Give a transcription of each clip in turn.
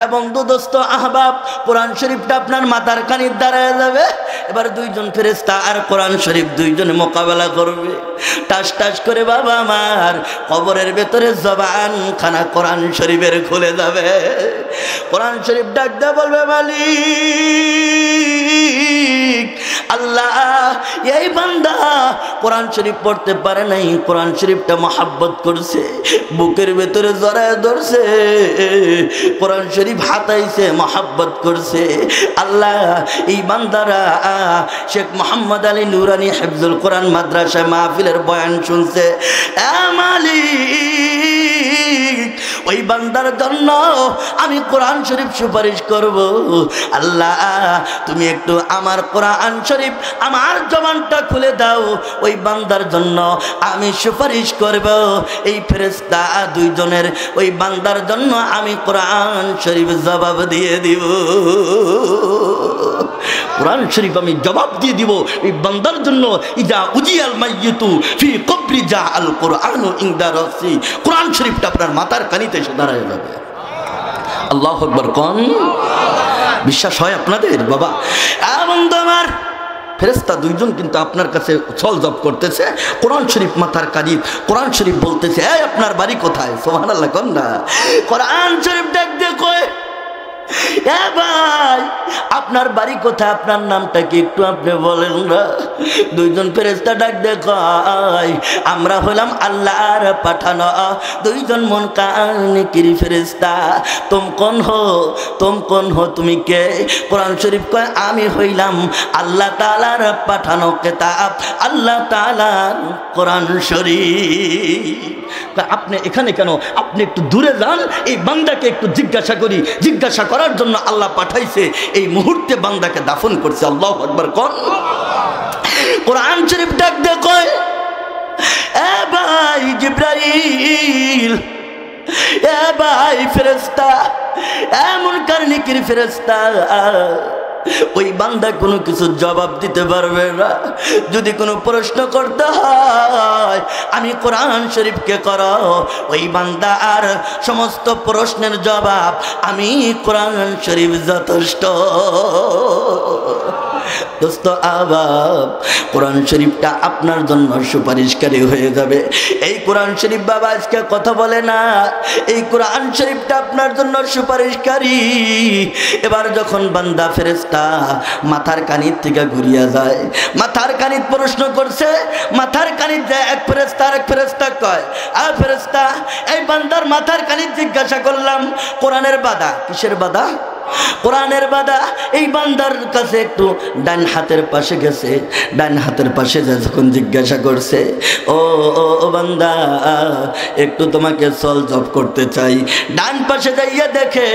বন্ধু দোস্ত আহবাব কোরআন শরীফটা আপনার মাথার কানির দাঁড়ায় যাবে। এবার দুইজন ফেরেশতা আর কোরআন শরীফ দুইজনে মোকাবেলা করবে। টাস টাস করে বাবা আমার কবরের ভেতরে জবান খানা কোরআন শরীফের খুলে যাবে। কোরআন শরীফ ডাক দিয়ে বলবে, মালিক আল্লাহ, এই বান্দা কোরআন শরীফ পড়তে পারে নাই, কোরআন শরীফটা মহাব্বত করছে, বুকের ভেতরে জড়ায় ধরছে, কোরআন শরীফ হাতাইছে, মহাব্বত করছে। আল্লাহ, এই বান্দারা শেখ মোহাম্মদ আলী নুরানি হিফজুল কোরআন মাদ্রাসায় মাহফিলের বয়ান শুনছে। মালিক, ওই বান্দার জন্য আমি কোরআন শরীফ সুপারিশ করব। আল্লাহ, তুমি একটু আমার কোরআন শরীফ আমার জবানটা খুলে দাও, ওই বান্দার জন্য আমি সুপারিশ করব। এই ফেরেশতা দুইজনের ওই বান্দার জন্য আমি কোরআন শরীফ জবাব দিয়ে দিব। কোরআন শরীফ আমি জবাব দিয়ে দিব এই বান্দার জন্য। ইজা উজিয়াল মাইয়িতু ফি কবরি জা আল কোরআনু ইনদা রাসি। কোরআন শরীফটা আপনার মাথার কানিতে এসে দাঁড়ায় যাবে। আল্লাহু আকবার কোন। বিশ্বাস হয় আপনাদের বাবা? বন্ধু আমার, ফেরেশতা দুইজন কিন্তু আপনার কাছে ছল জব করতেছে, কোরআন শরীফ মাথার কানি। কোরআন শরীফ বলতেছে, এই আপনার বাড়ি কোথায়? সুবহানাল্লাহ কোন না। কোরআন শরীফ ডাক দিয়ে কয়, এ ভাই আপনার বাড়ি কোথায়, আপনার নামটা কি একটু আপনি বলেন না। দুইজন ফেরেশতা ডাক দিয়ে কয়, আমরা হলাম আল্লাহর পাঠানো দুইজন মুনকারির ফেরেশতা। তুম কোন হো, তুমি কে? কোরআন শরীফ কয়, আমি হইলাম আল্লাহ তাআলার পাঠানো কিতাব, আল্লাহ তাআলার কোরআন শরীফ। আপনি এখানে কেন? আপনি একটু দূরে যান, এই বান্দাকে একটু জিজ্ঞাসা করি। জিজ্ঞাসা করার জন্য আল্লাহ পাঠাইছে, এই মুহূর্তে বান্দাকে দাফন করছে। আল্লাহু আকবার কোন। কোরআন শরীফ ডাক দিয়ে কয়, এ ভাই জিবরাইল, এ ভাই ফেরেশতা, এ মুনকারির ফেরেশতা, ওই বান্দা কোনো কিছু জবাব দিতে পারবে না। যদি কোনো প্রশ্ন করতে হয় আমি কোরআন শরীফকে করো, ওই বান্দা আর সমস্ত প্রশ্নের জবাব আমি কোরআন শরীফ যথেষ্ট। দোস্ত আহবাব, কোরআন শরীফটা আপনার জন্য সুপারিশকারী হয়ে যাবে। এই কোরআন শরীফ বাবা আজকে কথা বলে না, এই কোরআন শরীফটা আপনার জন্য সুপারিশকারী। এবার যখন বান্দা ফেরেশতা মাথার কানির থেকে ঘুরিয়া যায়, মাথার কানির প্রশ্ন করছে, মাথার কানির যায় এক ফেরেশতা আর এক ফেরেশতা কয়, আর ফেরেশতা এই বান্দার মাথার কানির জিজ্ঞাসা করলাম কোরআনের বাধা। কিসের বাধা? কোরআনের বাধা। এই বান্দার কাছে একটু ডান হাতের পাশে গেছে, ডান হাতের পাশে যখন জিজ্ঞাসা করছে, ও বান্দা একটু তোমাকে সল জব করতে চাই, ডান পাশে যাইয়া দেখে,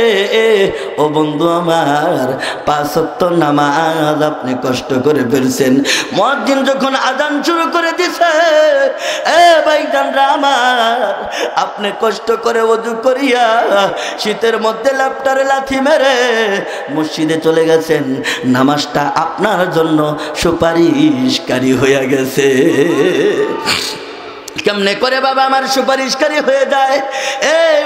ও বন্ধু আমার 5 ওয়াক্ত নামাজ আপনি কষ্ট করে ফেলছেন। মুয়াজ্জিন যখন আযান শুরু করে দিছে, এ ভাইজানরা আমার, আপনি কষ্ট করে ওযু করিয়া শীতের মধ্যে ল্যাপটারে লাথি মেরে মসজিদে চলে গেছেন, নামাজটা আপনার জন্য সুপারিশকারী হয়ে গেছে। কেমনে করে বাবা আমার সুপারিশকারী হয়ে যায়?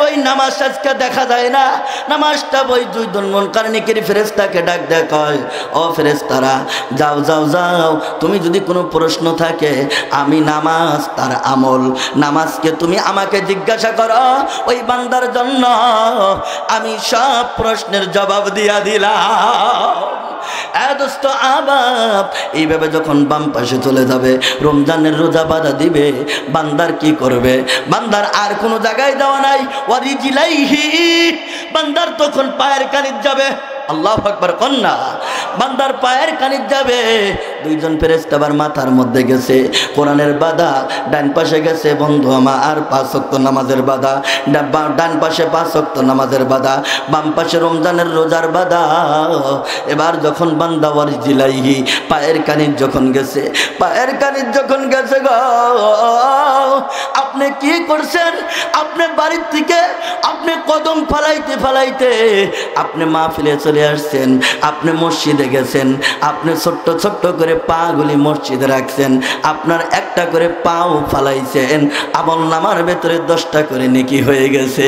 ওই নামাজ আজকে দেখা যায় না। নামাজটা ওই দুইজন মুনকারির ফেরেশতাকে ডাক দেয়, কয়, ও ফেরেশতারা যাও যাও যাও, তুমি যদি কোনো প্রশ্ন থাকে আমি নামাজ তার আমল, নামাজকে তুমি আমাকে জিজ্ঞাসা করো, ওই বান্দার জন্য আমি সব প্রশ্নের জবাব দিয়া দিলাম। দোস্ত আহবাব, এইভাবে যখন বাম পাশে চলে যাবে, রমজানের রোজা বাঁধা দিবে, বান্দার কি করবে? বান্দার আর কোনো জায়গায় যাওয়া নাই। ওয়ারিজিলাইহি, বান্দার তখন পায়ের কানির যাবে। আল্লাহু আকবার কন্যা। বান্দার পায়ের কানির যাবে। দুইজন ফেরেশতা আবার মাথার মধ্যে গেছে, কোরআনের বাধা ডান পাশে গেছে। বন্ধু আমার আর 5 ওয়াক্ত নামাজের বাধা, ডান পাশে 5 ওয়াক্ত নামাজের বাধা, বাম পাশে রমজানের রোজার বাধা। এবার যখন বান্দা ওয়ারিজিলাইহি পায়ের কানির যখন গেছে, পায়ের কানির যখন গেছে গো, আপনি কি করছেন? আপনি বাড়ির থেকে আপনি কদম ফালাইতে ফালাইতে আপনি মাহফিলে চলে চলে আসছেন, আপনি মসজিদে গেছেন, আপনি ছোট্ট ছোট্ট করে পাগুলি মসজিদে রাখছেন, আপনার একটা করে পাও ফালাইছেন, আমল নামার ভেতরে 10টা করে নেকি হয়ে গেছে।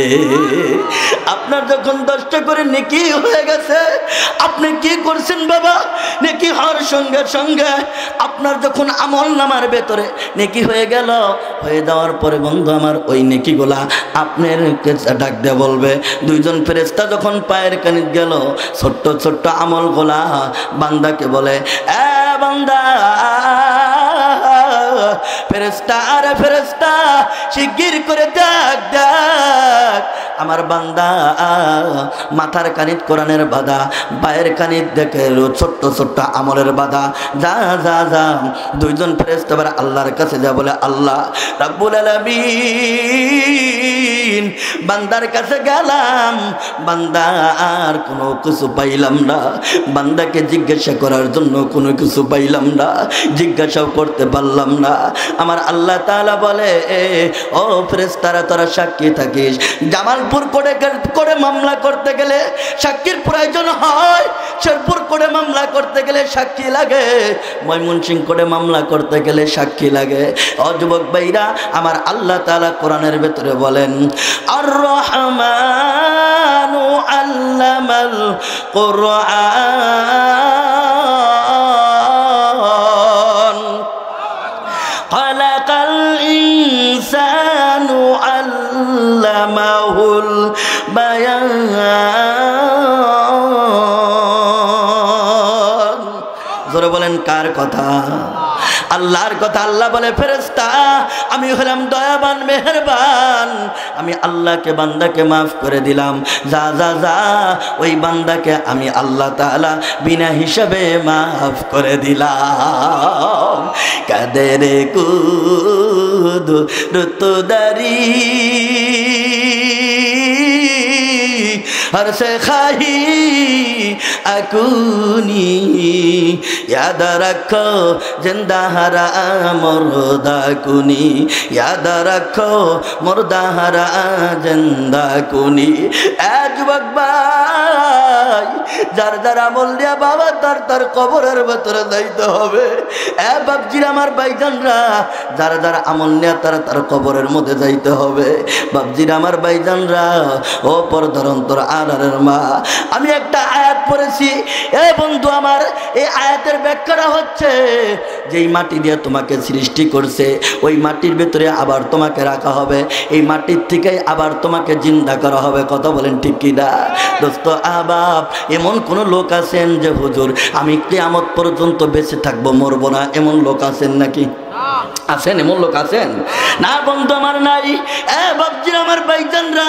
আপনার যখন 10টা করে নেকি হয়ে গেছে, আপনি কি করছেন বাবা? নেকি হওয়ার সঙ্গে সঙ্গে আপনার যখন আমল নামার ভেতরে নেকি হয়ে গেল, হয়ে যাওয়ার পরে বন্ধু আমার ওই নেকিগুলা আপনার ডাক দিয়ে বলবে, 2জন ফেরেশতা যখন পায়ের কাছে গেল, ছোট্ট ছোট্ট আমলগুলা বান্দাকে বলে, এ বান্দা, ফেরেশতা, আরে ফেরেশতা, শিগগির করে দেখ দেখ আমার বান্দা মাথার কানিত কোরআনের বাধা, পায়ের কানিত দেখে ছোট্ট ছোট্ট আমলের বাধা, যা যা যা। 2জন ফেরেশতা এবার আল্লাহর কাছে যা বলে, আল্লাহ রাব্বুল আলামিন, বান্দার কাছে গেলাম, বান্দা আর কোনো কিছু পাইলাম না, বান্দাকে জিজ্ঞাসা করার জন্য কোনো কিছু পাইলাম না, জিজ্ঞাসাও করতে পারলাম না। আমার আল্লাহ তাআলা বলে, ও ফেরেশতারা, তোরা সাক্ষী থাকিস। জামালপুর করে মামলা করতে গেলে সাক্ষীর প্রয়োজন হয়, শেরপুর করে মামলা করতে গেলে সাক্ষী লাগে, ময়মনসিংহ করে মামলা করতে গেলে সাক্ষী লাগে। ও যুবক ভাইরা, আমার আল্লাহ তাআলা কোরআনের ভেতরে বলেন, আর রহমানু আল্লামাল কুরআন, খালাকাল ইনসানু আল্লামাহুল বায়ান। জোরে বলেন, কার কথা? আল্লাহর কথা। আল্লাহ বলে, ফেরেশতা, আমি হলাম দয়াবান, মেহেরবান, আমি আল্লাহকে বান্দাকে মাফ করে দিলাম, যা যা যা ওই বান্দাকে আমি আল্লাহ তাআলা বিনা হিসাবে মাফ করে দিলাম। কাদের কুদ রুতদারি हर से खाही अकुनी, याद रखो जिंदा हरा मुर्दा कुनी, याद रखो मुर्दा हरा जिंदा कुनी। যুবক ভাই, যার যার আমল দিয়া বাবা তার তার কবরের ভেতরে যাইতে হবে। বাপজির আমার ভাইজানরা, যার যার আমল নিয়ে তার তার কবরের মধ্যে যাইতে হবে। বাপজির আমার ভাইজানরা, ও পর্দার অন্তর আড়ালের মা, আমি একটা আয়াত পড়েছি, বন্ধু আমার, এই আয়াতের ব্যাখ্যাটা হচ্ছে, যেই মাটি দিয়ে তোমাকে সৃষ্টি করছে, ওই মাটির ভেতরে আবার তোমাকে রাখা হবে, এই মাটির থেকে আবার তোমাকে জিন্দা করা হবে। কথা বলেন ঠিক কিনা? দোস্ত আহবাব, এমন কোন লোক আছেন যে হুজুর আমি কিয়ামত পর্যন্ত বেঁচে থাকবো, মরবো না, এমন লোক আছেন নাকি? আছেন? এমন লোক আছেন? না বন্ধু আমার, নাই। বাপজি আমার ভাইজানরা,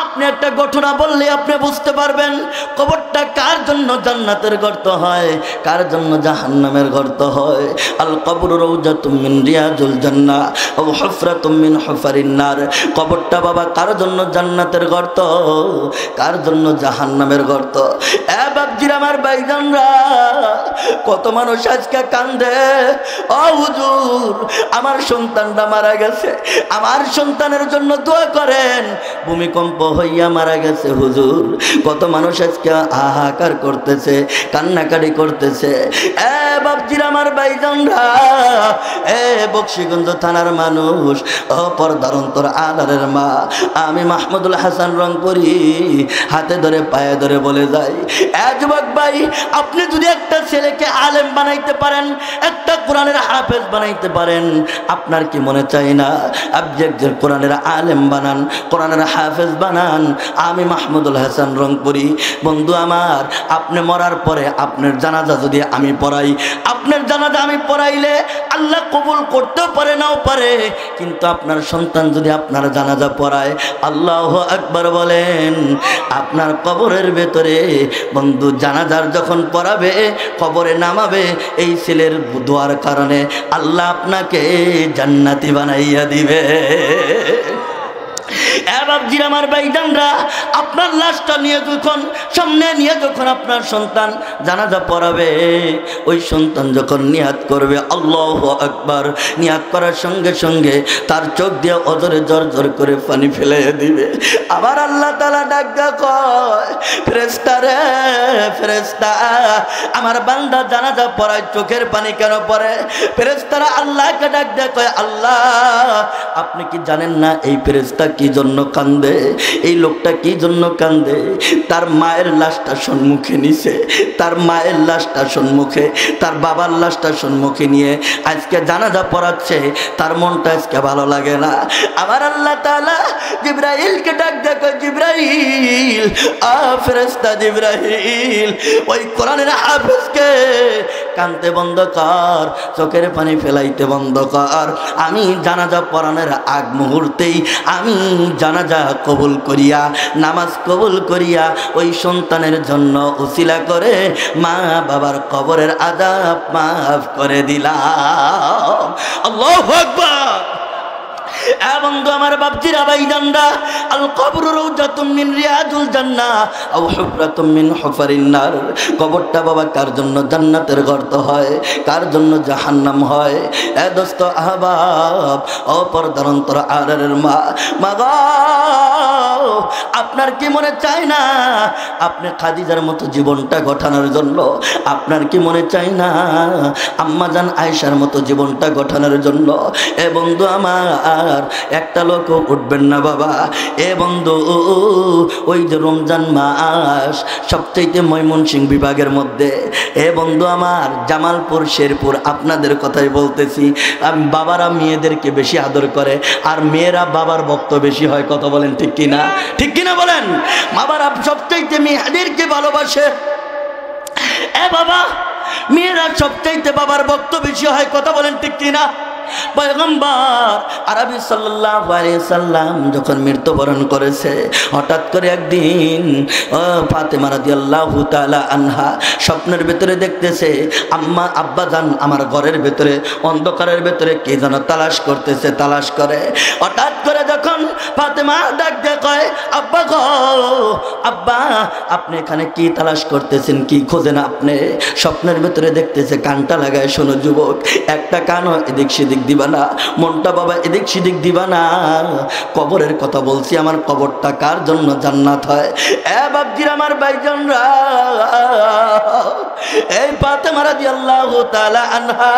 আপনি একটা ঘটনা বললে আপনি বুঝতে পারবেন কবরটা কার জন্য জান্নাতের গর্ত হয়, কার জন্য জাহান্নামের গর্ত হয়। আল কবরু রাউজাতুম মিন রিয়াজুল জান্নাহ আও হুফরাতুম মিন হুফারিন নার। কবরটা বাবা কার জন্য জান্নাতের গর্ত, কার জন্য জাহান্নামের গর্ত। বাপজি আমার ভাইজানরা, কত মানুষ আজকে কান্দে, ও হুজুর আমার সন্তানটা মারা গেছে, আমার সন্তানের জন্য দোয়া করেন, ভূমিকম্প হইয়া মারা গেছে হুজুর। কত মানুষ আজকে হাহাকার করতেছে, কান্নাকাটি করতেছে। বাপজির আমার ভাইজানরা, বকশীগঞ্জ থানার মানুষ, ও পর্দার অন্তর আড়ালের মা, আমি মাহমুদুল হাসান রংপুরি হাতে ধরে পায়ে ধরে বলে যাই, যুবক ভাই, আপনি যদি একটা ছেলেকে আলেম বানাইতে পারেন, একটা কোরআনের হাফেজ বানাইতে পারেন, আপনার কি মনে চাই না আপনি একজন কোরআনের আলেম বানান, কোরআনের হাফেজ বানান? আমি মাহমুদুল হাসান রংপুরি, বন্ধু আমার, আপনি মরার পরে আপনার জানাজা যদি আমি পড়াই, আপনার জানাজা আমি পড়াইলে আল্লাহ কবুল করতেও পারে, নাও পারে, কিন্তু আপনার সন্তান যদি আপনার জানাজা পড়ায়, আল্লাহু আকবার বলেন, আপনার কবরের ভেতরে বন্ধু জানাজার যখন পড়াবে, কবরে নামাবে, এই ছেলের দোয়ার কারণে আল্লাহ আপনাকে জান্নাতি বানাইয়া দিবে। বাবজির আমার ভাইজানরা, আপনার লাশটা নিয়ে যখন সামনে নিয়ে যখন আপনার সন্তান জানাজা পড়াবে, ওই সন্তান যখন নিয়াত করবে আল্লাহু আকবার, নিয়াত করার সঙ্গে সঙ্গে তার চোখ দিয়ে অজরে জর জর করে পানি ফেলাইয়া দিবে। আবার আল্লাহ তাআলা ডাক দিয়া কয়, ফেরেশতা রে ফেরেশতা, আমার বান্দা জানাজা পড়ায় চোখের পানি কেন পড়ে? ফেরেশতারা আল্লাহকে ডাক দিয়া কয়, আল্লাহ আপনি কি জানেন না এই ফেরেশতা কি জন্য কান্দে? এই লোকটা কি জন্য কান্দে? তার মায়ের লাশটা সম্মুখে নিছে, তার মায়ের লাশটা সম্মুখে, তার বাবার লাশটা সম্মুখে নিয়ে আজকে জানাজা পড়াচ্ছে, তার মনটা আজকে ভালো লাগে না। আবার আল্লাহ তাআলা জিবরাইলকে ডাক দিয়ে কয়, জিবরাইল ফেরেশতা জিবরাইল, ওই কোরআনের হাফেজকে কানতে বন্ধ কর, চোখের পানি ফেলাইতে বন্ধ কর। আমি জানাজা পড়ানোর আগ মুহূর্তেই আমি জানাজা কবুল করিয়া, নামাজ কবুল করিয়া ওই সন্তানের জন্য উসিলা করে মা বাবার কবরের আযাব মাফ করে দিলাম। আল্লাহু আকবার। বন্ধু আমার বাপজিরা ভাইজানরা, আল কবরু রাউজাতুম মিন রিয়াদুল জান্নাহ আও হুফরাতুম মিন হুফারিন নার। কবরটা বাবা কার জন্য জান্নাতের গর্ত হয়, কার জন্য জাহান্নাম হয়? এ দোস্ত আহবাব, ও পর্দার অন্তর আড়ালের মা, মাগো আপনার কি মনে চায় না আপনি খাদিজার মতো জীবনটা গঠানোর জন্য? আপনার কি মনে চায় না আম্মা জান আয়েশার মতো জীবনটা গঠানোর জন্য? এ বন্ধু আমার, একটা লোক উঠবেন না বাবা। এ বন্ধু, ওই যে রমজান মাস সবচেয়ে ময়মনসিংহ বিভাগের মধ্যে, এ বন্ধু আমার জামালপুর শেরপুর, আপনাদের কথাই বলতেছি, বাবারা মেয়েদেরকে বেশি আদর করে আর মেয়েরা বাবার ভক্ত বেশি হয়। কথা বলেন ঠিক কিনা? ঠিক কিনা বলেন? বাবারা সবচেয়ে মেয়েদেরকে ভালোবাসে। এ বাবা, মেয়েরা সবচেয়ে বাবার ভক্ত বেশি হয়। কথা বলেন ঠিক কিনা? পয়গম্বর আরবি সাল্লাল্লাহু আলাইহি সাল্লাম যখন মৃত্যুবরণ করেছে, হঠাৎ করে একদিন ফাতেমা রাদিয়াল্লাহু তাআলা আনহা স্বপ্নের ভিতরে দেখতেছে আম্মা আব্বাজান আমার ঘরের ভিতরে অন্ধকারের ভিতরে কে যেন তালাশ করতেছে, তালাশ করে। হঠাৎ করে যখন ফাতেমা ডাক দিয়ে কয়, আব্বা গো আব্বা, আপনি এখানে কি তালাশ করতেছেন, কি খোঁজেন আপনি? স্বপ্নের ভিতরে দেখতেছে, কানটা লাগায় শোনো যুবক, একটা কানও এদিক সেদিক দিবা না, মনটা বাবা এদিক সেদিক দিবা না। কবরের কথা বলছি, আমার কবরটা কার জন্য জান্নাত হয়? এ বাপজির আমার ভাইজানরা, এই ফাতেমা রাদিয়াল্লাহু তাআলা আনহা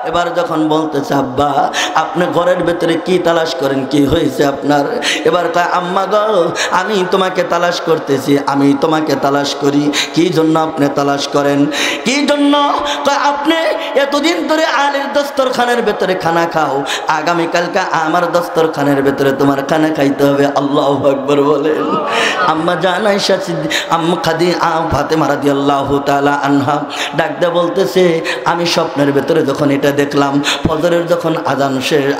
এবার যখন বলতেছে, আব্বা আপনি ঘরের ভেতরে কি তালাশ করেন, কি হয়েছে আপনার? এবার কয়, আম্মা গো আমি তোমাকে তালাশ করতেছি, আমি তোমাকে তালাশ করি। কি জন্য আপনি তালাশ করেন? কি জন্য? কয়, আপনি এতদিন ধরে আলীর দস্তরখানের ভেতরে খানা খাও, আগামীকালকে আমার দস্তরখানের ভেতরে তোমার খানা খাইতে হবে। আল্লাহু আকবার বলেন। আম্মা জান আয়েশা আম্মা ফাতেমা রাদিয়াল্লাহু তাআলা আনহা ডাক দিয়ে বলতেছে, আমি স্বপ্নের ভেতরে যখন এটা দেখলাম, ফজরের যখন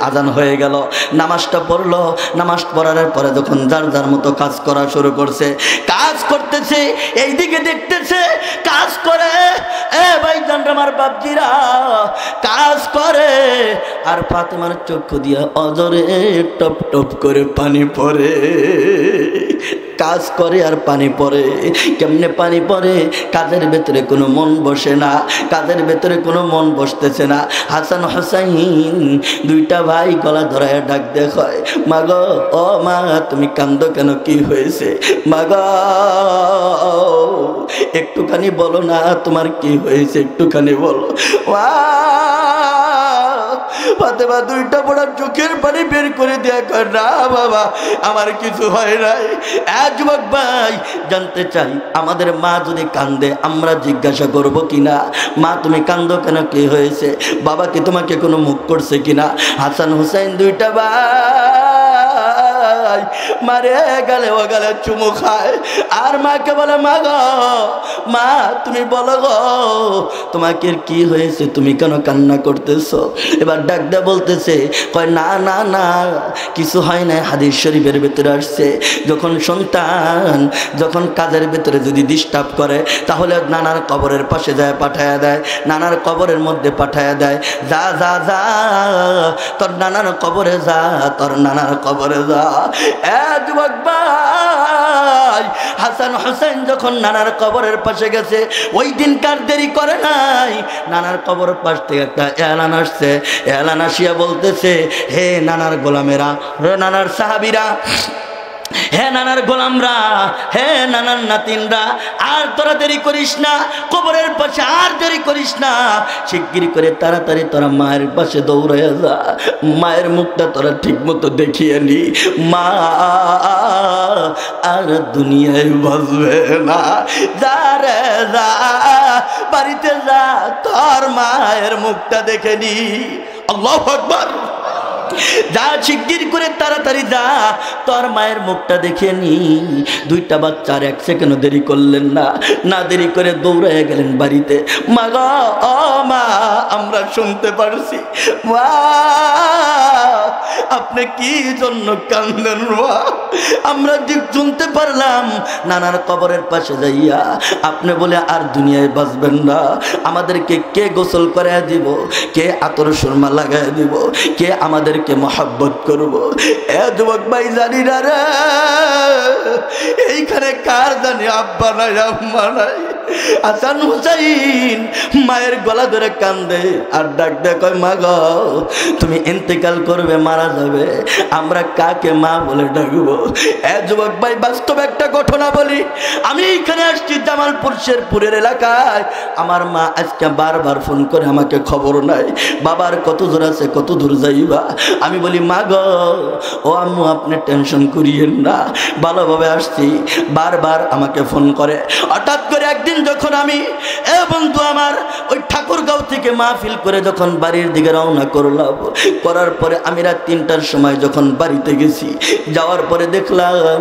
আজান হয়ে গেল, নামাজটা পড়লো, নামাজ পড়ার পরে যখন যার যার মতো কাজ করা শুরু করছে, কাজ করতেছে, এইদিকে দেখতেছে কাজ করে। এ ভাইজান আমার বাপজিরা, কাজ করে আর ফাতেমার চক্ষু দিয়া অজরে টপ টপ করে পানি পড়ে। কাজ করে আর পানি পড়ে। কেমনে পানি পড়ে? কাজের ভেতরে কোনো মন বসে না, কাজের ভেতরে কোনো মন বসতেছে না। হাসান হোসাইন দুইটা ভাই গলা ধরায় ডাক দেখায়, মা গো ও মা তুমি কান্দো কেন, কি হয়েছে? মা গো একটুখানি বলো না তোমার কি হয়েছে, একটুখানি বলো। ফাতেমা দুইটা বড় চোখের পানি বের করে দেয়া কর, না বাবা আমার কিছু হয় নাই। যুবক ভাই জানতে চাই, আমাদের মা যদি কান্দে আমরা জিজ্ঞাসা করব কিনা, মা তুমি কান্দো কেন, কি হয়েছে? বাবা কি তোমাকে কোনো মুখ করছে কিনা? হাসান হুসাইন দুইটা ভাই মারে গেলে ও গেলে চুমু খায় আর মাকে বলে, মা গো মা তুমি বলো গো তোমাকে কি হয়েছে, তুমি কেন কান্না করতেছো? এবার ডাক দা বলতেছে, কয় না না না কিছু হয় না। হাদিস শরীফের ভিতরে আসছে, যখন সন্তান যখন কাজের ভিতরে যদি ডিস্টার্ব করে, তাহলে নানার কবরের পাশে যায় পাঠায়া দেয়, নানার কবরের মধ্যে পাঠায়া দেয়, যা যা যা তোর নানার কবরে যা, তোর নানার কবরে যা। যুবক ভাই, হাসান হোসেন যখন নানার কবরের পাশে গেছে, ওই দিনকার দেরি করে নাই, নানার কবর পাশ থেকে একটা এলান আসছে। এলান আসিয়া বলতেছে, হে নানার গোলামেরা, হে নানার সাহাবীরা, হে নানার গোলামরা, হে নানার নাতিনরা, আর তোরা দেরি করিস না, কবরের পাশে আর দেরি করিস না, শিগগির করে তাড়াতাড়ি তোরা মায়ের পাশে দৌড়াইয়া যা, মায়ের মুখটা তোরা ঠিক মতো দেখিয়ে নি, মা আর দুনিয়ায় বাঁচবে না, যা রে যা, বাড়িতে যা, তোর মায়ের মুখটা দেখে নি। আল্লাহু আকবার। যা, শিগগির করে তাড়াতাড়ি যা, তোর মায়ের মুখটা দেখে নি। দুইটা বাচ্চার এক সেকেন্ড দেরি করলেন না, না দেরি করে দৌড়াইয়া গেলেন বাড়িতে। মা গো, ও মা, আমরা শুনতে পারছি, মা আপনি কি জন্য কান্দেন মা? আমরা শুনতে পারলাম নানার কবরের পাশে যাইয়া আপনি বলে আর দুনিয়ায় বাঁচবেন না। আমাদেরকে কে গোসল করাইয়া দিব, কে আতর সুরমা লাগাইয়া দিব, কে আমাদেরকে মহাব্বত করব? এ যুবক ভাই, জানি না রে, এইখানে কার জানি আব্বা নাই আম্মা নাই। হাসান হুসাইন মায়ের গলা ধরে কান্দে আর ডাক দেয়, কয় মা গো, তুমি ইন্তেকাল করবে, মারা যাবে, আমরা কাকে মা বলে ডাকবো? এ যুবক ভাই, বাস্তব একটা ঘটনা বলি। আমি এখানে আসছি জামালপুর শেরপুরের এলাকায়। আমার মা আজকে বারবার ফোন করে আমাকে খবর নাই, বাবার কত দূর আছে, কত দূর যাইবা। আমি বলি, মা গো, ও আম্মু, আপনি টেনশন করিয়েন না, ভালোভাবে আসছি। বারবার আমাকে ফোন করে। হঠাৎ করে একদিন যখন আমি, এ বন্ধু আমার, ওই ঠাকুরগাঁও থেকে মাহফিল করে যখন বাড়ির দিকে রওনা করলাম, করার পরে আমি রাত 3টার সময় যখন বাড়িতে গেছি, যাওয়ার পরে দেখলাম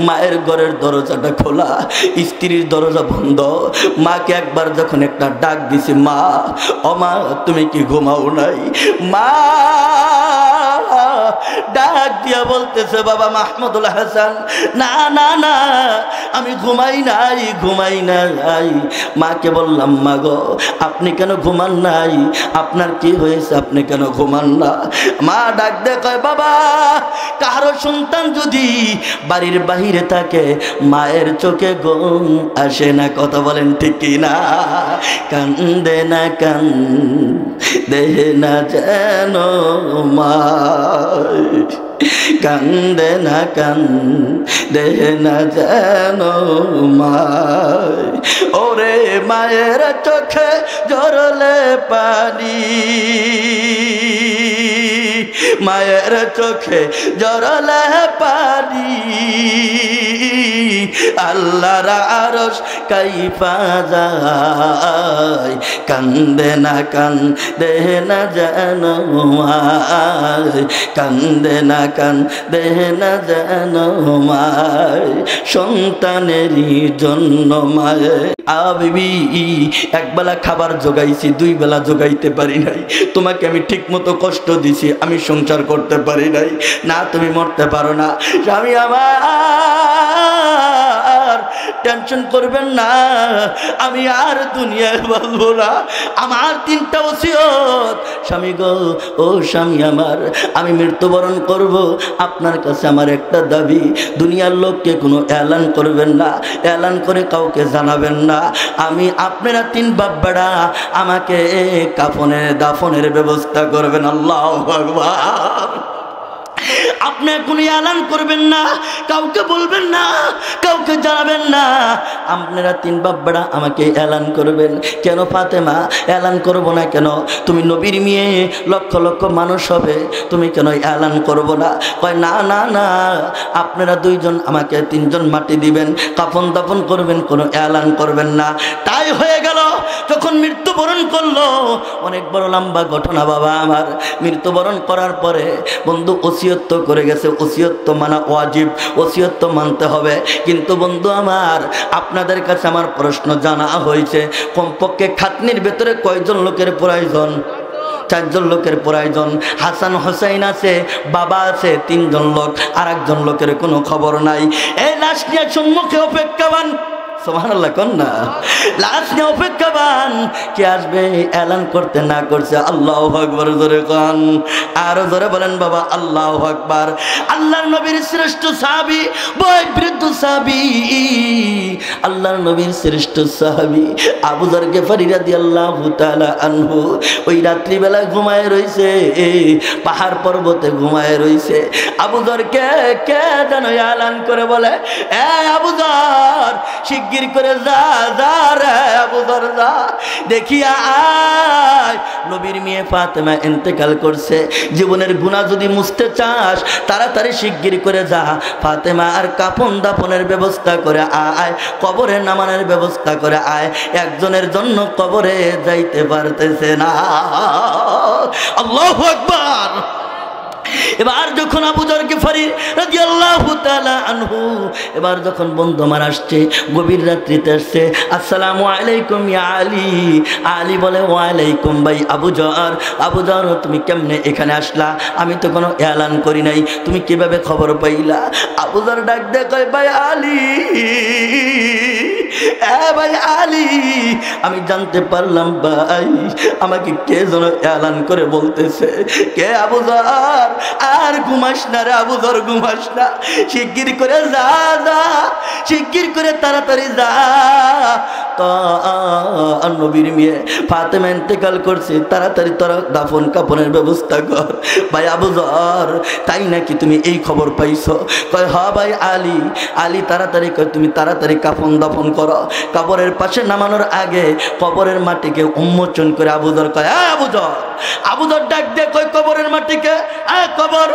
মায়ের ঘরের দরজাটা খোলা, স্ত্রীর দরজা বন্ধ। মাকে একবার যখন একটা ডাক দিছি, মা, ও মা, তুমি কি ঘুমাও নাই? মা ডাক দিয়া বলতেছে, বাবা মাহমুদুল হাসান, না না না, আমি ঘুমাই নাই, ঘুমাই নাই। মাকে বললাম, মা গো, আপনি কেন ঘুমান নাই? আপনার কি হয়েছে, আপনি কেন ঘুমান না? মা ডাক দিয়ে কয়, বাবা, কারো সন্তান যদি বাড়ির বাহিরে থাকে, মায়ের চোখে ঘুম আসে না। কথা বলেন ঠিক কি না? কান্দে না কান্দে না যেন মা, কান্দে না কান্দে না যেন মা, ওরে মায়ের চোখে জড়লে পানি, মায়ের চোখে জড়লে পানি, আল্লাহর আরশ কাইফা যায়, কান্দে না যেন মা, কান্দে না যেন মা, সন্তানেরই জন্য মায়ে। বিবি, একবেলা খাবার জোগাইছি, 2 বেলা জোগাইতে পারি নাই। তোমাকে আমি ঠিক মতো কষ্ট দিছি, আমি সংসার করতে পারি নাই। না, তুমি মরতে পারো না। স্বামী আমার, টেনশন করবেন না, আমি আর দুনিয়ায় বলবো না। আমার 3টা ওসিয়ত। স্বামী গো, ও স্বামী আমার, আমি মৃত্যুবরণ করব, আপনার কাছে আমার একটা দাবি, দুনিয়ার লোককে কোনো এলান করবেন না, এলান করে কাউকে জানাবেন না। আমি, আপনারা 3 বাপ বেড়া, আমাকে দাফনের ব্যবস্থা করবেন। আল্লাহু আকবার। আপনি কোনো এলান করবেন না, কাউকে বলবেন না, কাউকে জানাবেন না। আপনারা 3 বাপ বেড়া আমাকে এলান করবেন। কেন ফাতেমা, এলান করব না কেন? তুমি নবীর মেয়ে, লক্ষ লক্ষ মানুষ হবে, তুমি কেন এলান করব না? কয়, না না না, আপনারা 2 জন আমাকে 3 জন মাটি দিবেন, কাফন দাফন করবেন, কোনো এলান করবেন না। তাই হয়ে গেল। যখন মৃত্যুবরণ করলো, অনেক বড় লম্বা ঘটনা বাবা আমার। মৃত্যুবরণ করার পরে বন্ধু ওসিয়ত করে গেছে, ওসিয়ত মানা ওয়াজিব, ওসিয়ত মানতে হবে। কিন্তু বন্ধু আমার, আপনাদের কাছে আমার প্রশ্ন জানা হয়েছে, কমপক্ষে খাতনির ভেতরে কয়জন লোকের প্রয়োজন? 4 জন লোকের প্রয়োজন। হাসান হোসাইন আছে, বাবা আছে, 3 জন লোক, আর 1 জন লোকের কোনো খবর নাই। এই লাশ নিয়ে সম্মুখে অপেক্ষাবান সুবহানাল্লাহ কোন না, লাশ নিয়ে অপেক্ষাবান কে আসবে এলান করতে না করছে। আল্লাহু আকবার জোরে কোন, আরো জোরে বলেন বাবা আল্লাহু আকবার। আল্লাহর নবীর শ্রেষ্ঠ সাহাবী, বয় বৃদ্ধ সাহাবী, আল্লাহর নবীর শ্রেষ্ঠ সাহাবী আবু যর গিফারী রাদিয়াল্লাহু তাআলা আনহু ওই রাত্রি বেলা ঘুমায় রইছে, পাহাড় পর্বতে ঘুমায় রইছে। আবু যরকে কে যেন এলান করে বলে, এ আবু যর শিগগির করে যা যা রে আবু যর যা, দেখিয়া আয় নবীর মেয়ে ফাতেমা ইন্তেকাল করছে। জীবনের গুনাহ যদি মুছতে চাস তাড়াতাড়ি শিগগির করে যা, ফাতেমা আর কাফন দাফনের ব্যবস্থা করে আয়, কবরে নামানোর ব্যবস্থা করে আয়। একজনের জন্য কবরে যাইতে পারতেছে না। আল্লাহু আকবার। এবার যখন আবু যর গিফারী রাদিয়াল্লাহু তাআলা আনহু এবার যখন বন্ধু আমার আসছে, গভীর রাত্রিতে আসছে, আসসালামু আলাইকুম ইয়া আলী। আলী বলে ওয়ালাইকুম ভাই আবু যর। আবু যর তুমি কেমনে এখানে আসলা? আমি তো কোনো এলান করি নাই, তুমি কিভাবে খবর পাইলা? আবু যর ডাক দিয়ে কয়, ভাই আলী, ভাই আলী, আমি জানতে পারলাম ভাই আমাকে কে যেন এলান করে বলতেছে। কে? আবু যর, আর ঘুমাস না রে আবু যর, ঘুমাস না, শিগগির করে যা যা, শিগগির করে তাড়াতাড়ি যা। তো নবীর মেয়ে ফাতেমা ইন্তেকাল করছে, তাড়াতাড়ি তোরা দাফন কাফনের ব্যবস্থা কর। ভাই আবু যর, তাই নাকি তুমি এই খবর পাইছো? কয় হ্যাঁ ভাই আলী। আলী তাড়াতাড়ি কয় তুমি তাড়াতাড়ি কাফন দাফন করো। কবরের পাশে নামানোর আগে কবরের মাটিকে উন্মোচন করে আবু যর কয়, আবু যর। আবু যর ডাক দিয়ে কয়, কবরের মাটিকে, কবর,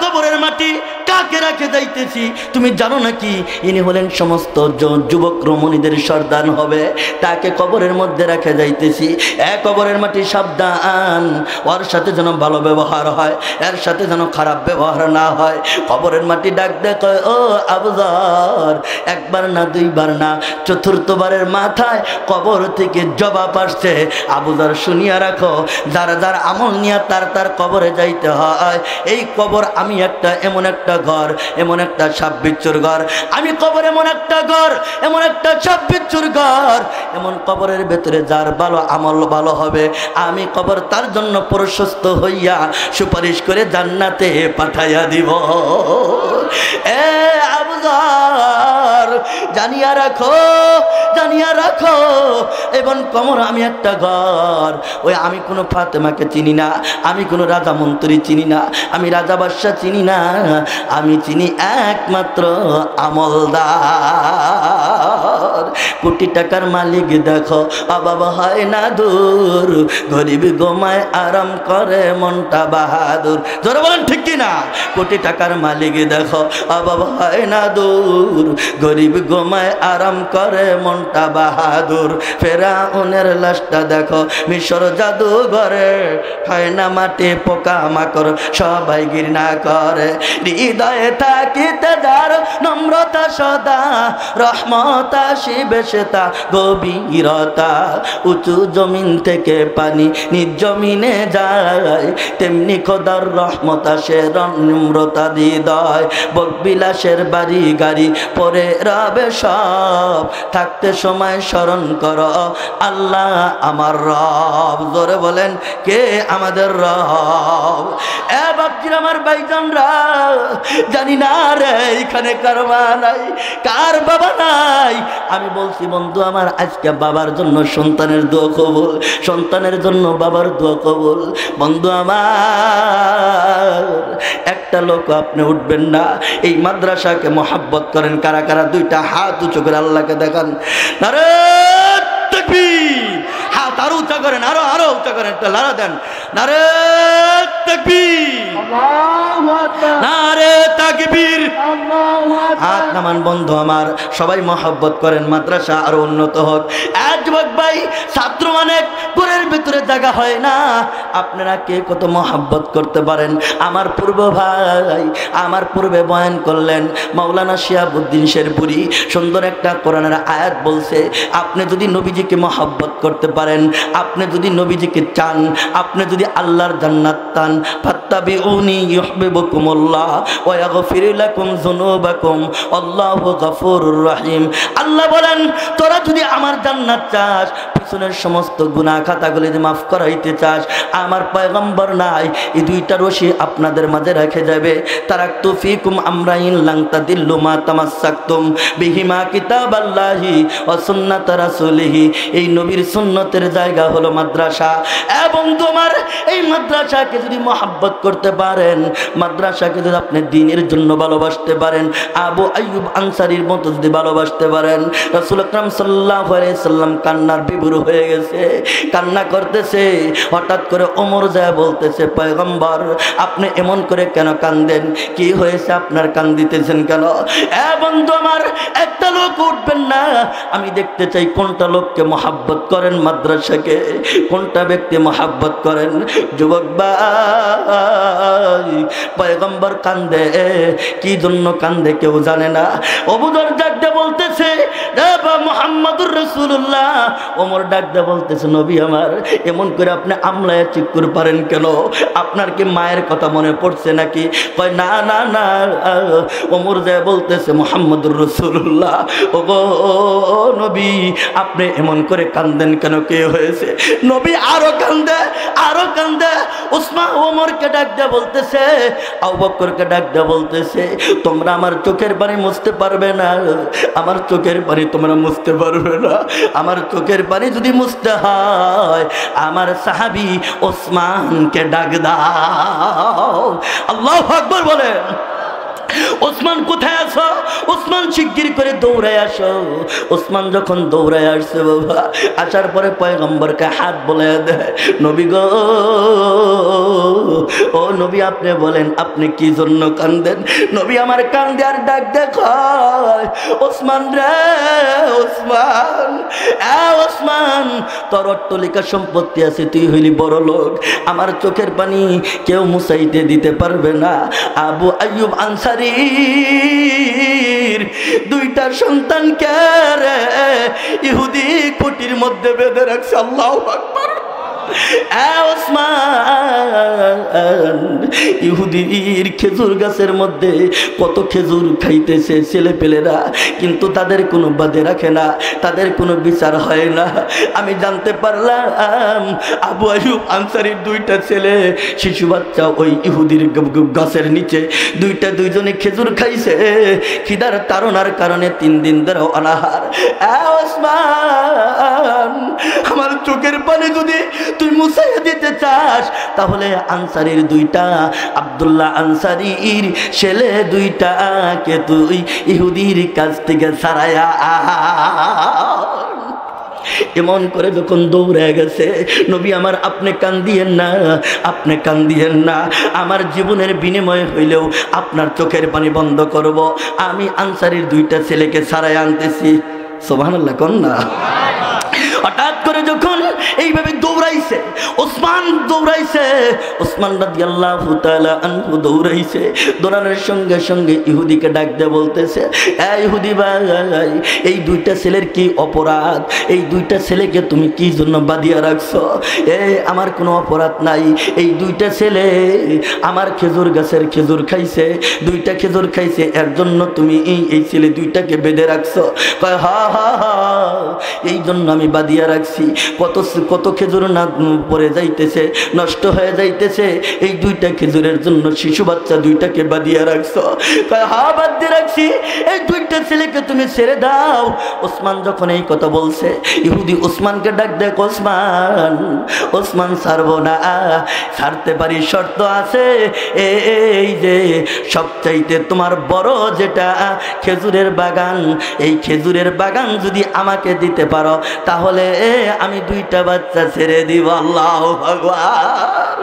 কবরের মাটি কাকে রাখে যাইতেছি? তুমি জানো নাকি ইনি হলেন সমস্ত যুবক রমণীদের সর্দার হবে, তাকে কবরের মধ্যে রাখে যাইতেছি। কবরের মাটি সাবধান, ওর সাথে যেন ভালো ব্যবহার হয়, এর সাথে যেন খারাপ ব্যবহার না হয়। কবরের মাটি ডাক দেয়, কয় ও আবু যর, একবার না দুইবার না, চতুর্থবারের মাথায় কবর থেকে জবাব আসছে। আবু যর শুনিয়া রাখো, যারা যার আমল নিয়ে তার তার কবরে যাইতে হয়। এই কবর আমি একটা এমন একটা ঘর, এমন একটা সাপ বিচ্ছুর ঘর, আমি কবর এমন একটা ঘর, এমন একটা সাপ বিচ্ছুর ঘর, এমন কবরের ভেতরে যার ভালো আমল ভালো হবে, আমি কবর তার জন্য প্রশস্ত হইয়া সুপারিশ করে জান্নাতে পাঠাইয়া দিব। আবু যর জানিয়া রাখো, জানিয়া রাখো, এবং কবর আমি একটা ঘর। ওই আমি কোনো ফাতেমাকে চিনি না, আমি কোনো রাজা মন্ত্রী চিনি না, আমি রাজা বাদশা চিনি না, আমি চিনি একমাত্র আমলদার। কোটি টাকার মালিক দেখো অভাব হয় না দূর, গরিব গোমায় আরাম করে মনটা বাহাদুর। জোরে বলেন ঠিক কিনা? কোটি টাকার মালিক দেখো অভাব হয় না দূর, গরিব গোমায় আরাম করে মনটা বাহাদুর। ফেরাউনের লাশটা দেখো মিশর জাদুঘরে, হয় না মাটি পোকা মাকড় সবাই ঘৃণা করে। হৃদয়ে থাকিতে যার নম্রতা সদা, রহমত আসিবে সেটা গভীরতা। উঁচু জমিন থেকে পানি নিজ জমিনে যায়, তেমনি খোদার রহমত আসে নম্রতা হৃদয়। বকবিলাসের বাড়ি গাড়ি পরে রবে সব, থাকতে সময় স্মরণ করো আল্লাহ আমার রব। জোরে বলেন কে আমাদের রব? বাপজির আমার ভাইজানরা, জানি না রে এখানে কার মা নাই, কার বাবা নাই। আমি বলছি বন্ধু আমার, আজকে বাবার জন্য সন্তানের দোয়া কবুল, সন্তানের জন্য বাবার দোয়া কবুল। বন্ধু আমার, একটা লোক আপনি উঠবেন না। এই মাদ্রাসাকে মহাব্বত করেন কারা কারা? দুইটা হাত উঁচু করে আল্লাহকে দেখান। নারে তাকবীর, হাত আরো উঁচা করেন, আরো আরো উঁচা করেন, একটা লারা দেন। নারে তাকবীর, নারে তাকবীর। হাত নামান বন্ধু আমার, সবাই মহব্বত করেন, মাদ্রাসা আরো উন্নত হোক। যুবক ভাই, ছাত্র অনেক ঘরের ভিতরে জায়গা হয় না। আপনারা কে কত মহব্বত করতে পারেন? আমার পূর্ব ভাই আমার পূর্বে বয়ান করলেন মাওলানা শিহাবুদ্দিন শেরপুরি, সুন্দর একটা কোরআনের আয়াত বলছে, আপনি যদি নবীজিকে মহব্বত করতে পারেন, আপনি যদি নবীজিকে চান, আপনি যদি আল্লাহর জান্নাত চান, ফাত্তাবিউনি ইউহিব্বুকুমুল্লাহ ওয়া ইয়াগফির লাকুম যুনুবাকুম আল্লাহু গফুরুর রহিম। আল্লাহ বলেন তোরা যদি আমার জান্নাত চাস, পিছনের সমস্ত গুনাহ খাতাগুলি যদি মাফ করাইতে চাস, আমার পয়গম্বর নাই এই দুইটা রশি আপনাদের মাঝে রেখে যাবে। তারাকতু ফিকুম আমরাইন লান তাদিল্লু মা তামাসসাকতুম বিহিমা কিতাবাল্লাহি ওয়া সুন্নাত রাসূলিহি। এই নবীর সুন্নতের জায়গা হলো মাদ্রাসা, এবং তোমার এই মাদ্রাসাকে যদি মহব্বত করতে পারেন, মাদ্রাসাকে যদি আপনি দ্বীনের জন্য ভালোবাসতে পারেন, আবু আইয়ুব আনসারীর মতো যদি ভালোবাসতে পারেন। রাসূল আকরাম সাল্লাল্লাহু আলাইহি সাল্লাম কান্নার বিভোর হয়ে গেছে, কান্না করতেছে। হঠাৎ করে ওমর যায় বলতেছে, পয়গম্বর আপনি এমন করে কেন কান্দেন? কি হয়েছে আপনার কান্দিতেছেন কেন? বন্ধু আমার, একটা লোক উঠবেন না, আমি দেখতে চাই কোনটা লোককে মহাব্বত করেন মাদ্রাসাকে, কোনটা ব্যক্তি মহাব্বত করেন। যুবক ভাই, পয়গম্বর কান্দে, কি জন্য কান্দে কেউ জানে না। আবু যর ডাকতে বলতেছে মুহাম্মাদুর রাসূলুল্লাহ। ওমর ডাকতে বলতেছে, নবী আমার এমন করে আপনি আমলায় চিকুর পারেন কেন? আপনার কি মায়ের কথা মনে পড়ছে নাকি? কয় না না না। ওমর যায় বলতেছে, মুহাম্মাদুর রাসূলুল্লাহ ওগো নবী আপনি এমন করে কান্দেন কেন? কে হয়েছে? নবী আরো কান্দে, আরো কান্দে। উসমান ওমরকে ডাক দিয়ে বলতেছে, আবু বকরকে ডাক দিয়ে বলতেছে, তোমরা আমার চোখের পানি মুছতে পারবে না, আমার চোখের পানি তোমরা মুছতে পারবে না। আমার চোখের পানি যদি মুছতে হয়, আমার সাহাবী ওসমানকে ডাক দাও। আল্লাহু আকবার বলেন। ওসমান কোথায় আছো? ওসমান শিগগির করে দৌড়ায় আসো। ওসমান যখন দৌড়ায় আসছে বাবা, আসার পরে পয়গম্বরকে হাত বলে দেয়, নবী গো, ও নবী আপনি বলেন আপনি কি জন্য কান্দেন? নবী আমার কান্দে আর ডাক দেখায়, ওসমান রে ওসমান, ওসমান তোর অট্টালিকা সম্পত্তি আছে, তুই হইলি বড় লোক, আমার চোখের পানি কেউ মুছাইতে দিতে পারবে না। আবু আইয়ুব আনসারী দুইটা সন্তানকে রে ইহুদি কুটির মধ্যে বেঁধে রাখছে। আল্লাহু আকবার। ওসমান ইহুদির খেজুর গাছের মধ্যে কত খেজুর খাইতেছে ছেলে পেলেরা, কিন্তু তাদের কোনো বাদে রাখে না, তাদের কোনো বিচার হয় না। আমি জানতে পারলাম আবু আইয়ুব আনসারীর দুইটা ছেলে শিশু বাচ্চা ওই ইহুদির গাছের নিচে দুইজনে খেজুর খাইছে, খিদার তাড়নার কারণে 3 দিন ধরে অনাহার। ওসমান আমার চোখের পানি যদি তুই মুছাইয়া দিতে চাস, তাহলে আনসারীর দুইটা, আব্দুল্লাহ আনসারীর ছেলে দুইটাকে তুই ইহুদির কাছ থেকে ছাড়াইয়া। এমন করে যখন দৌড়ে গেছে, নবী আমার আপনি কান্দিয়েন না, আপনি কান্দিয়েন না, আমার জীবনের বিনিময় হইলেও আপনার চোখের পানি বন্ধ করব। আমি আনসারীর দুইটা ছেলেকে ছাড়াই আনতেছি। সুবহানাল্লাহ কোন না। হঠাৎ করে যখন এইভাবে দৌড়াইছে, ওসমান দৌড়াইছে, ওসমান রাদিয়াল্লাহু তাআলা আনহু দৌড়াইছে। দৌড়ানোর সঙ্গে সঙ্গে ইহুদিকে ডাক দিয়ে বলতেছে, ইহুদি ভাই এই দুইটা ছেলের কি অপরাধ? এই দুইটা ছেলেকে তুমি কি জন্য বাঁধিয়া রাখছো? আমার কোনো অপরাধ নাই, এই দুইটা ছেলে আমার খেজুর গাছের খেজুর খাইছে, দুইটা খেজুর খাইছে, এর জন্য তুমি এই ছেলে দুইটাকে বেঁধে রাখছো? কয় হা হা হা, এই জন্য আমি বাঁধিয়া রাখছি। কত খেজুর না পড়ে যাইতেছে, নষ্ট হয়ে যাইতেছে, এই দুইটা খেজুরের জন্য শিশু বাচ্চা দুইটাকে বাঁধিয়া রাখছো? কয় হা বাঁধিয়ে রাখছি, এই দুইটা ছেলেকে তুমি ছেড়ে দাও। ওসমান যখন এই কথা বলছে, ইহুদি ওসমানকে ডাক দেখ, ওসমান, ওসমান ছাড়বো না, ছাড়তে পারি, শর্ত আছে। এই যে সবচাইতে তোমার বড় যেটা খেজুরের বাগান, এই খেজুরের বাগান যদি আমাকে দিতে পারো, তাহলে আমি দুইটা বাচ্চা ছেড়ে দিব। আল্লাহু আকবার।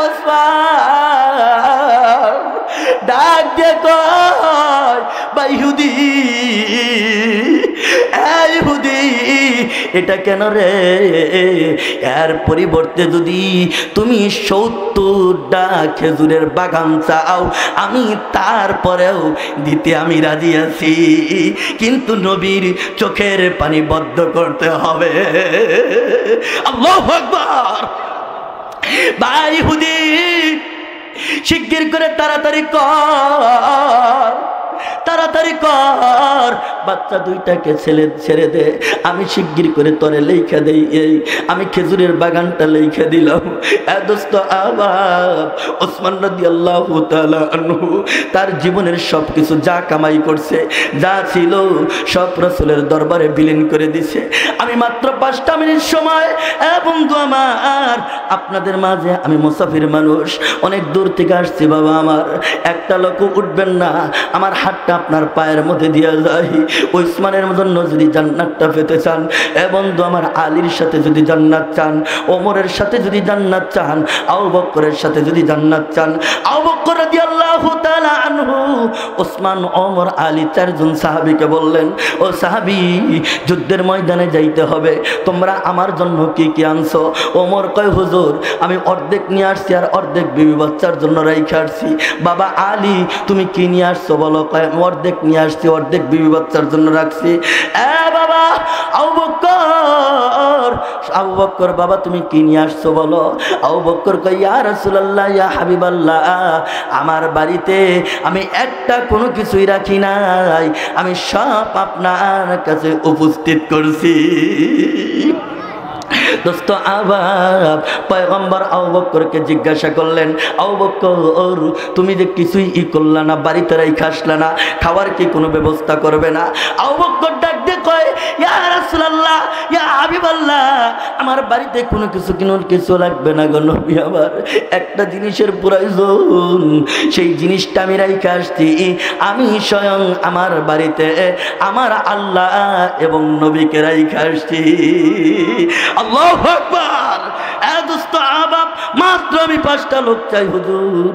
ওসমান ডাক দিয়ে কয়, ভাই ইহুদি, ইহুদি এটা কেন রে? এর পরিবর্তে যদি তুমি 70টা খেজুরের বাগান চাও, আমি তারপরেও দিতে আমি রাজি আছি, কিন্তু নবীর চোখের পানি বদ্ধ করতে হবে। আল্লাহু আকবার। ভাই ইহুদি শিগগির করে তাড়াতাড়ি কর, তাড়াতাড়ি কর, বাচ্চা দুইটাকে ছেড়ে দে, আমি শিগগির করে তোরে লেখা দেই। এই আমি খেজুরের বাগানটা লেখা দিলাম। এ দোস্ত আবাব, ওসমান রাদিয়াল্লাহু তাআলা আনহু তার জীবনের সব কিছু যা কামাই করছে, যা ছিল সব রাসূলের দরবারে বিলীন করে দিছে। আমি মাত্র 5টা মিনিট সময়, এ বন্ধু আমার, আপনাদের মাঝে আমি মুসাফির মানুষ, অনেক দূর থেকে আসছি বাবা আমার, একটা লোক উঠবেন না, আমার হাতটা আপনার পায়ের মধ্যে দিয়ে যায়। ওসমানের জন্য যদি জান্নাতটা পেতে চান, এ বন্ধু আমার, আলীর সাথে যদি জান্নাত চান, ওমরের সাথে যদি জান্নাত চান, আবু বকরের সাথে যদি জান্নাত চান, আবু বকর রাদিয়াল্লাহু তাআলা আনহু ওসমান, ওমর, আলী 4 জন সাহাবীকে বললেন, ও সাহাবী, যুদ্ধের ময়দানে যাইতে হবে, তোমরা আমার জন্য কি কি আনছো? ওমর কয়, হুজুর আমি অর্ধেক নিয়ে আসছি আর অর্ধেক বিবি বাচ্চার জন্য রাইখা আসছি। বাবা আলী তুমি কি নিয়ে আসছো বলো? কয় অর্ধেক নিয়ে আসছি, অর্ধেক বিবি বাচ্চার জন্য রাখছি। এ বাবা আবু বকর, বাবা তুমি কি নিয়ে আসছো বলো? আবু বকর কয়, ইয়া রাসূলুল্লাহ, ইয়া হাবিবাল্লাহ, আমার বাড়িতে আমি একটা কোনো কিছুই রাখি নাই, আমি সব আপনার কাছে উপস্থিত করছি। দোস্ত আবাব, পয়গম্বর আবু বকরকে জিজ্ঞাসা করলেন, আবু বকর তুমি যে কিছুই করলা না, বাড়িতে রাইখা আসলা না, খাওয়ার কি কোনো ব্যবস্থা করবে না? আবু বকর ডাক দিয়ে কয়, ইয়া রাসূলুল্লাহ, ইয়া হাবিবাল্লাহ, আমার বাড়িতে কোনো কিছু লাগবে না গো নবী আমার, একটা জিনিসের প্রয়োজন, সেই জিনিসটা আমি রাইখা আসছি, আমি স্বয়ং আমার বাড়িতে আমার আল্লাহ এবং নবীকে রাইখা আসছি। আল্লাহু আকবার। এ দোস্ত আবাব, মাত্র আমি 5টা লোক চাই হুজুর।